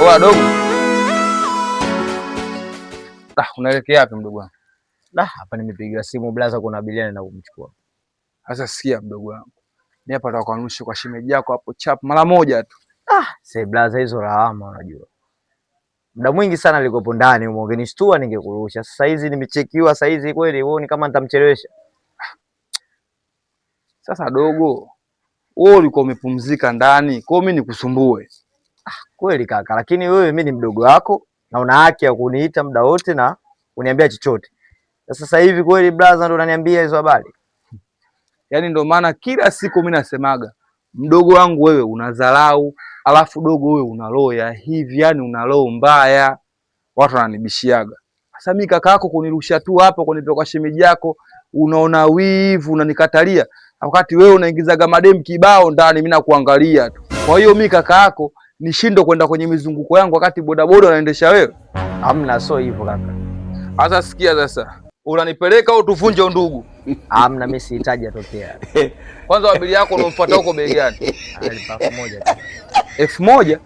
Poa dogo. Unaelekea wapi mdogo wangu? Hapa nimepigiwa simu blaza, kuna abiria na kumchukua. Sasa sikia mdogo wangu. Mimi hapa nataka kuanusha kwa shemeji yako hapo chap mara moja tu. Sasa blaza, hizo lawama unajua. Muda mwingi sana nilikopo ndani, ungenishtua ningekurusha. Sasa hizi nimechekiwa, sasa hizi kweli uone kama nitamchelewesha. Sasa dogo, wewe ulikuwa umepumzika ndani, kwa hiyo mimi nikusumbue. Kweli kaka, lakini wewe mimi ni mdogo wako na una haki ya kuniita muda wote na uniambia chochote. Sasa hivi kweli blaza ndo unaniambia hizo habari? Yaani ndo maana kila siku mimi nasemaga, mdogo wangu wewe unadharau, alafu dogo wewe una roho ya hivi, yani una roho mbaya. Watu wananibishiaga. Sasa mimi kaka yako kunirusha tu hapo kunipeleka kwa shemeji yako, unaona wivu, unanikatalia. Wakati wewe unaingizaga madem kibao ndani, mimi nakuangalia tu. Kwa hiyo mimi kaka yako nishindo kwenda kwenye mizunguko yangu wakati bodaboda unaendesha wewe? Hamna, sio hivyo kaka. Sasa sikia sasa. Unanipeleka au tuvunje undugu? Hamna, mimi sihitaji atokea. Kwanza abiria yako unamfuata huko bei gani? Alipa 1000 tu. 1000?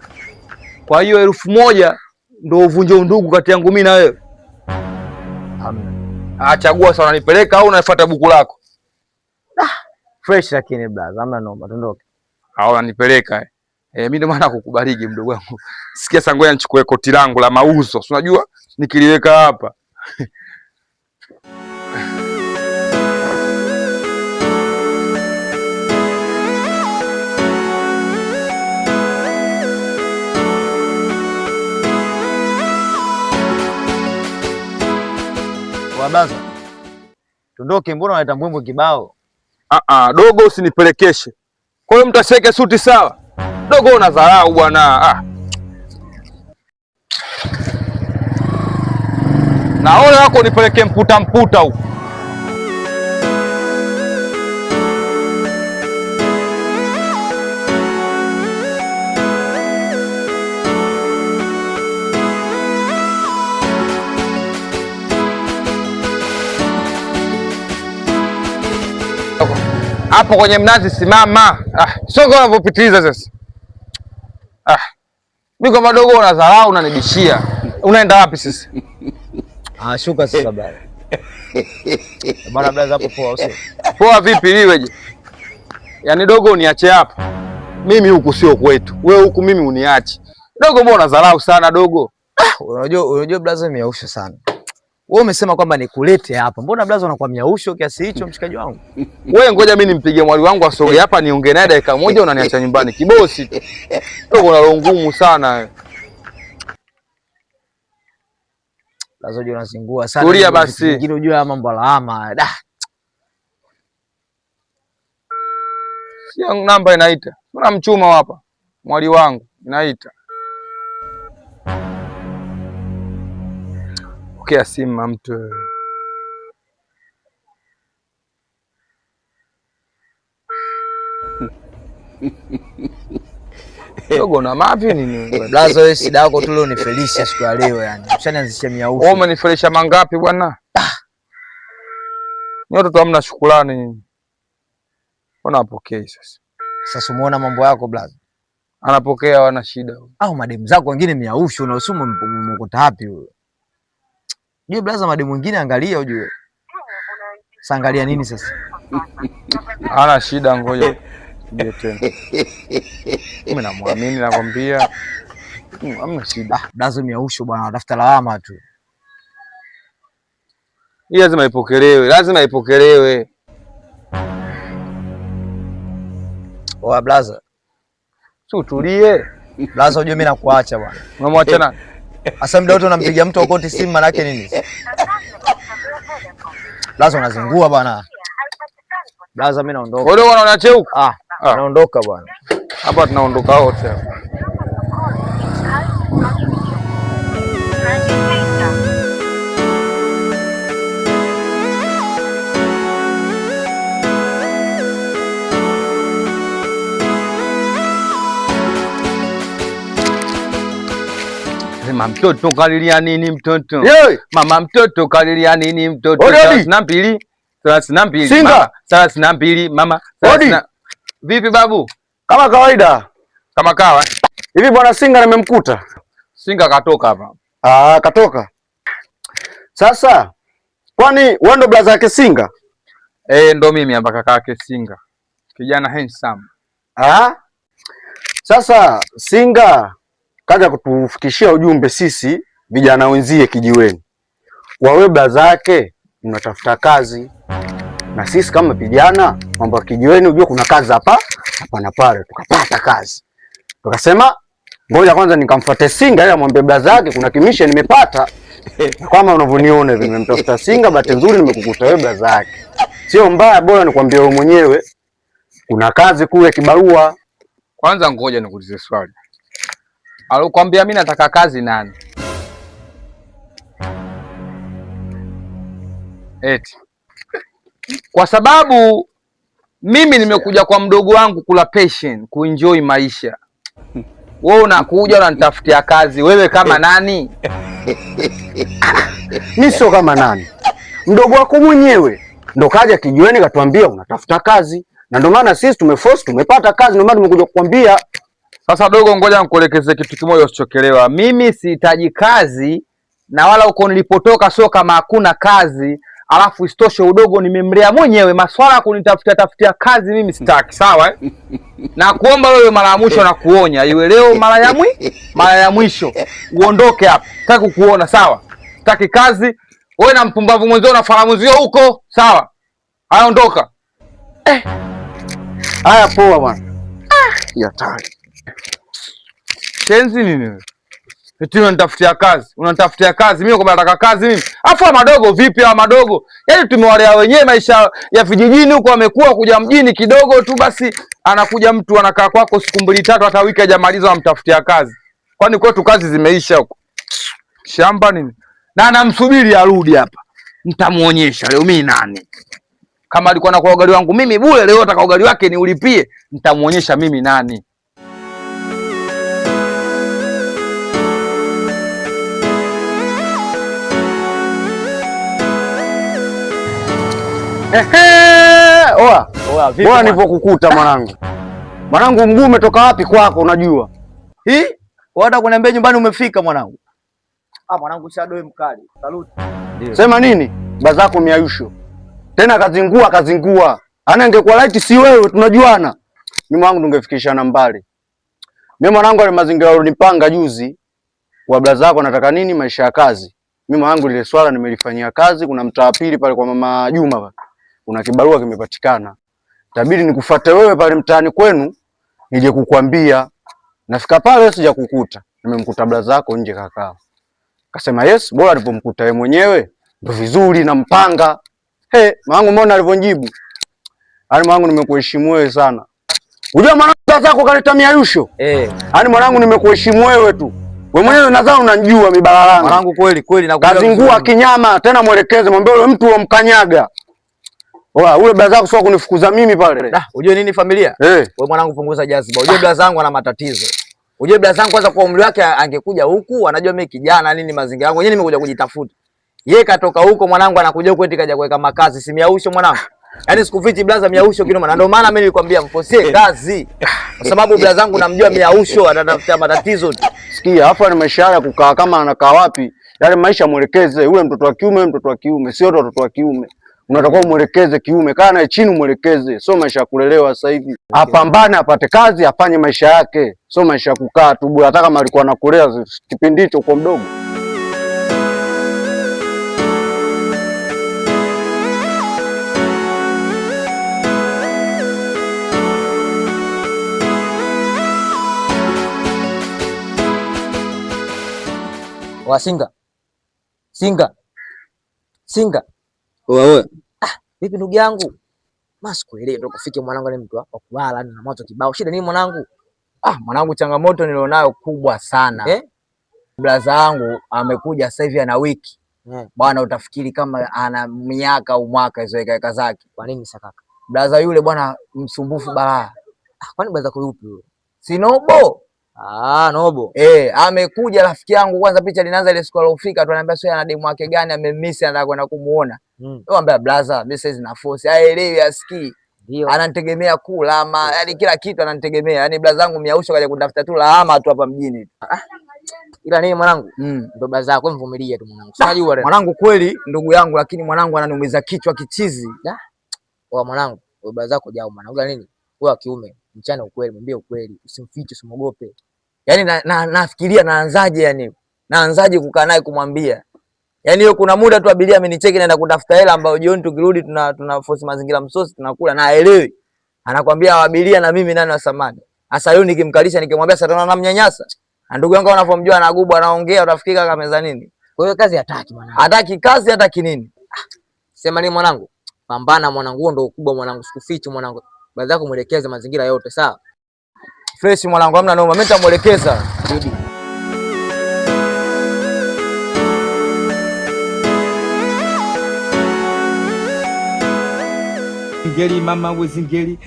Kwa hiyo 1000 ndio uvunje undugu kati yangu mimi na wewe? Hamna. Chagua sasa, unanipeleka au unafuata buku lako? Fresh lakini blaza, hamna noma, tuondoke. Unanipeleka mimi ndio maana kukubariki mdogo wangu. Sikia sasa, ngoja nichukue koti langu la mauzo. Unajua nikiliweka hapa. Blaza, tuondoke, mbona unaleta mbwembwe kibao? Dogo usinipelekeshe. Kwa hiyo mtaseke suti sawa? Dogo unadharau bwana. Na ole wako nipeleke mputa huko. Hapo kwenye mnazi simama. Sio kama unavyopitiliza sasa. Mimi kama dogo unadharau, unanibishia. Unaenda wapi sasa? Shuka sasa baba. Bana blaza hapo poa usio. Poa vipi liweje? Yaani dogo uniache hapa. Mimi huku sio kwetu. Wewe huku mimi uniache. Dogo mbona unadharau sana dogo? Unajua blaza miausho sana. Wewe umesema kwamba nikulete hapa. Mbona blaza unakuwa miausho kiasi hicho mshikaji wangu? Wewe ngoja mimi nimpige mwali wangu asoge hapa niongee naye dakika moja, unaniacha nyumbani kibosi. Dogo una roho ngumu sana. Blaza unajua unazingua sana. Tulia basi. Nyingine unajua mambo laama. Sio namba inaita. Kuna mchuma hapa. Mwali wangu inaita. Pokea simu mtu. Dogo na mavi nini? Blaza wewe shida yako tu leo unifelisha siku ya leo yani. Ushanianzisha miaufu. Wewe umenifelisha mangapi bwana? Nyote tu hamna shukrani nyinyi. Mbona apokee sasa? Sasa umeona mambo yako blaza. Anapokea, wana shida. Mademu zako wengine miausho na usumu mkota wapi wewe? Ndio blaza, mademu wengine angalia ujue. Sasa angalia nini sasa? Ana shida, ngoja tuje tena. Mimi namwamini nakwambia. Hamna shida. Blaza miausho bwana, anatafuta lawama tu. Hii lazima ipokelewe, Oa blaza. Si utulie. Blaza ujue mimi nakuacha bwana. Unamwacha nani? Asa muda wote unampigia mtu akoti simu, maana yake nini? Blaza unazingua bwana. Blaza mimi naondoka. Wewe unaona cheuka? Naondoka bwana. Hapa tunaondoka wote hapa. Mama mtoto kalilia nini mtoto? Mama mtoto kalilia nini mtoto? 32. Singa. 32 mama. Vipi babu? Kama kawaida. Kama kawa. Hivi bwana Singa nimemkuta. Singa katoka hapa. Katoka. Sasa kwani wewe ndo blaza yake Singa? Ndo mimi hapa kaka yake Singa. Kijana handsome. Sasa Singa kaja kutufikishia ujumbe sisi vijana wenzie kijiweni. Kwa wewe blaza yake unatafuta kazi. Na sisi kama vijana mambo ya kijiweni unajua kuna kazi hapa na pale, tukapata kazi. Tukasema ngoja kwanza nikamfuate Singa ili amwambie blaza yake kuna kimisha nimepata. Kama unavyoniona hivi nimemtafuta Singa, bahati nzuri nimekukuta wewe blaza yake. Sio mbaya, bora nikwambie wewe mwenyewe kuna kazi kule kibarua. Kwanza ngoja nikuulize swali. Alikwambia mimi nataka kazi nani? Eti. Kwa sababu mimi nimekuja kwa mdogo wangu kula passion, kuenjoy maisha. Wewe unakuja unanitafutia kazi, wewe kama nani? Mimi sio kama nani. Mdogo wako mwenyewe ndo kaja kijiweni katuambia unatafuta kazi. Na ndio maana sisi tumeforce tumepata kazi, ndio maana tumekuja kukwambia. Sasa dogo, ngoja nikuelekeze kitu kimoja usichokelewa. Mimi sihitaji kazi na wala uko nilipotoka sio kama hakuna kazi. Alafu isitoshe udogo nimemlea mwenyewe, maswala ya kunitafutia kazi mimi sitaki, sawa Na kuomba wewe mara ya mwisho na kuonya, iwe leo mara ya mwisho. Uondoke hapa. Sitaki kukuona, sawa? Sitaki kazi. Wewe na mpumbavu mwenzio unafahamu zio huko, sawa? Haya ondoka. Haya poa bwana. Hatari. Shenzi nini wewe? Eti unanitafutia kazi. Mimi kwamba nataka kazi mimi. Afu madogo vipi hawa madogo? Yaani tumewalea wenyewe maisha ya vijijini huko, amekuwa kuja mjini kidogo tu basi anakuja mtu anakaa kwako siku mbili tatu hata wiki hajamaliza amtafutia kazi. Kwani kwetu kazi zimeisha huko? Shamba nini? Na anamsubiri arudi hapa. Nitamuonyesha leo mimi nani. Kama alikuwa na kwa ugali wangu mimi bure, leo nataka ugali wake niulipie, nitamuonyesha mimi nani. Oa, vipi bwana nilipokukuta mwanangu? Mwanangu mguu umetoka wapi kwako unajua? Hata kuniambia nyumbani umefika mwanangu. Mwanangu shadoe mkali. Saluti. Sema nini? Bazako miayusho. Tena kazingua. Ana ingekuwa light si wewe tunajuana. Mimi mwanangu tungefikishana mbali. Mimi mwanangu ile mazingira ulipanga juzi kwa blaza zako nataka nini maisha ya kazi. Mimi mwanangu ile swala nimelifanyia kazi, kuna mtaa pili pale kwa mama Juma pale. Kuna kibarua kimepatikana. Itabidi nikufuate wewe pale mtaani kwenu nije kukwambia. Nafika pale sija kukuta. Nimemkuta blaza zako nje kakaa. Kasema yes, bora alipomkuta yeye mwenyewe ndio vizuri na mpanga. Mwanangu umeona alivyonijibu? Yaani mwanangu nimekuheshimu wewe sana. Unajua mwanangu blaza zako kaleta miayusho? Yaani mwanangu nimekuheshimu wewe tu. Wewe mwenyewe nadhani unanijua mibalalanga. Mwanangu kweli na kazingua kinyama tena mwelekeze mwambie yule mtu wamkanyaga. Ule blaza zako sio kunifukuza mimi pale. Unajua nini familia? Wewe mwanangu punguza jaziba. Unajua blaza zangu ana matatizo. Unajua blaza zangu kwanza kwa umri wake angekuja huku, anajua mimi kijana nini mazingira yangu. Mwenyewe nimekuja kujitafuta. Yeye katoka huko mwanangu anakuja huko eti kaja kuweka makazi, si miausho mwanangu. Yaani sikufichi blaza miausho kinoma. Na ndio maana mimi nilikwambia mfosie kazi. Kwa sababu blaza zangu namjua miausho anatafuta matatizo. Sikia, hapa ni maisha ya kukaa kama anakaa wapi? Yale maisha mwelekeze, yule mtoto wa kiume, sio watoto wa kiume. Unatakiwa mwelekeze kiume, kaa naye chini mwelekeze. Sio maisha ya kulelewa sasa hivi. Apambane apate kazi, afanye maisha yake. Sio maisha ya kukaa tu bure hata kama alikuwa anakulea kipindi hicho kwa mdogo. Wa Singa. Wewe. Vipi ndugu yangu? Masikuelewi ndo kufike mwanangu ni mtu wa kulala na moto kibao. Shida nini mwanangu? Mwanangu changamoto nilionayo kubwa sana. Blaza wangu amekuja sasa hivi ana wiki. Bwana utafikiri kama ana miaka au mwaka hizo eka zake. Kwa nini sakaka? Blaza yule bwana msumbufu balaa. Kwani blaza kwa yupi yule? Si Nobo. Nobo. Amekuja rafiki yangu kwanza picha linaanza ile siku alofika tu ananiambia sio ana demu wake gani amemiss anataka kwenda kumuona. Nikamwambia blaza mimi sasa na force. Haelewi asikii. Ndio. Ananitegemea kula ama yani kila kitu ananitegemea. Yani blaza yangu miausho kaja kutafuta tu lawama tu hapa mjini. Ila nini mwanangu? Ndo blaza yako, mvumilie tu mwanangu. Unajua mwanangu kweli ndugu yangu, lakini mwanangu ananiumiza kichwa kichizi. Wewe mwanangu, wewe blaza yako jao mwanangu. Ila nini? Wewe kiume, mchana ukweli, mwambie ukweli, usimfiche, usimwogope. Yaani nafikiria naanzaje, yani naanzaje kukaa naye kumwambia. Yaani hiyo kuna muda tu abiria amenicheki naenda kutafuta hela ambayo jioni tukirudi tuna force mazingira msosi tunakula na aelewi. Anakuambia abiria na mimi nani wa samani. Sasa leo nikimkalisha nikimwambia sasa tunaona namnyanyasa. Na ndugu yangu anavomjua anagubu anaongea utafikika kama meza nini. Kwa hiyo kazi hataki mwanangu. Hataki kazi hataki nini? Sema nini mwanangu? Pambana mwanangu, ndio ukubwa mwanangu, sikufichi mwanangu. Baadhi yako muelekeze mazingira yote sawa. Fresh mwanangu, hamna noma, mimi nitamuelekeza. Bibi. Singeli mama we singeli.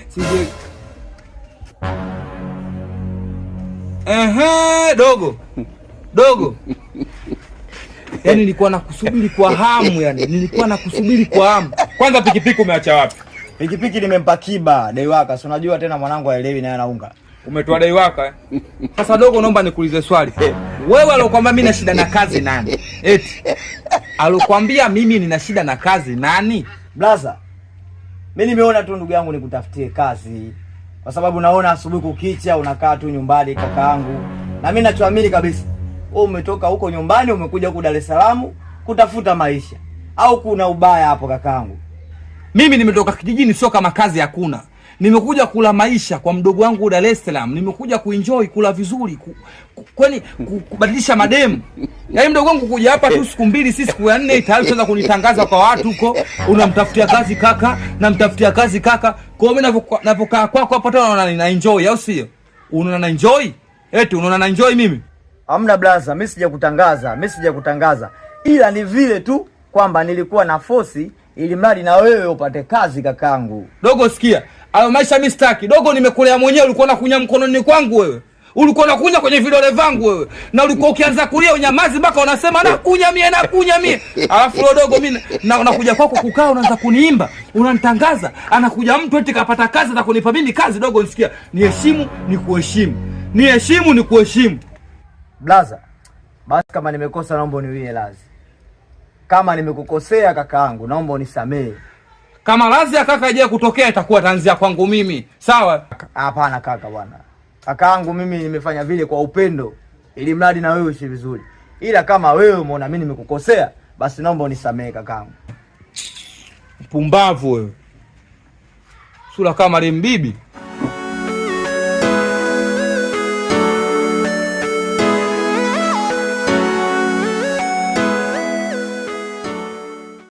Dogo. Yaani nilikuwa nakusubiri kwa hamu yani. Kwanza pikipiki umeacha wapi? Pikipiki nimempa Kiba Daiwaka. Si unajua tena mwanangu haelewi naye anaunga. Umetoa Daiwaka eh? Sasa dogo, naomba nikuulize swali. Wewe alokuambia mimi nina shida na kazi nani? Eti alokuambia mimi nina shida na kazi nani? Blaza, mimi nimeona tu ndugu yangu nikutafutie kazi. Kwa sababu naona asubuhi kukicha unakaa tu nyumbani kakaangu. Na mimi nachoamini kabisa, wewe umetoka huko nyumbani umekuja huko Dar es Salaam kutafuta maisha. Au kuna ubaya hapo kakaangu? Mimi nimetoka kijijini, sio kama kazi hakuna. Nimekuja kula maisha kwa mdogo wangu Dar es Salaam. Nimekuja kuenjoy, kula vizuri, kwani kubadilisha mademu. Yaani mdogo wangu kuja hapa tu siku 2 si siku ya 4 tayari unaanza kunitangaza kwa watu huko. Unamtafutia kazi kaka, namtafutia kazi kaka. Kwa hiyo mimi ninapokaa kwako hapa tena na enjoy, au sio? Unaona na enjoy? Eti unaona na enjoy mimi? Hamna blaza, mimi sijakutangaza. Ila ni vile tu kwamba nilikuwa na force ili mradi na wewe upate kazi kakangu. Dogo sikia, hayo maisha mimi sitaki. Dogo nimekulea mwenyewe, ulikuwa unakunya mkononi kwangu wewe. Ulikuwa unakunya kwenye vidole vangu wewe. Na ulikuwa ukianza kulia unyamazi mpaka unasema nakunya mie. Alafu leo dogo mimi nakuja kwako kukaa unaanza kuniimba, unanitangaza. Anakuja mtu eti kapata kazi na kunipa mimi kazi. Dogo nisikia, niheshimu nikuheshimu. Blaza, basi kama nimekosa naomba uniwie radhi. Kama nimekukosea kakaangu naomba unisamehe. Kama radhi ya kaka je kutokea itakuwa tanzia kwangu mimi. Sawa? Hapana kaka bwana. Kakaangu mimi nimefanya vile kwa upendo ili mradi na wewe uishi vizuri. Ila kama wewe umeona mimi nimekukosea basi naomba unisamehe kakaangu. Pumbavu wewe. Sura kama lembibi.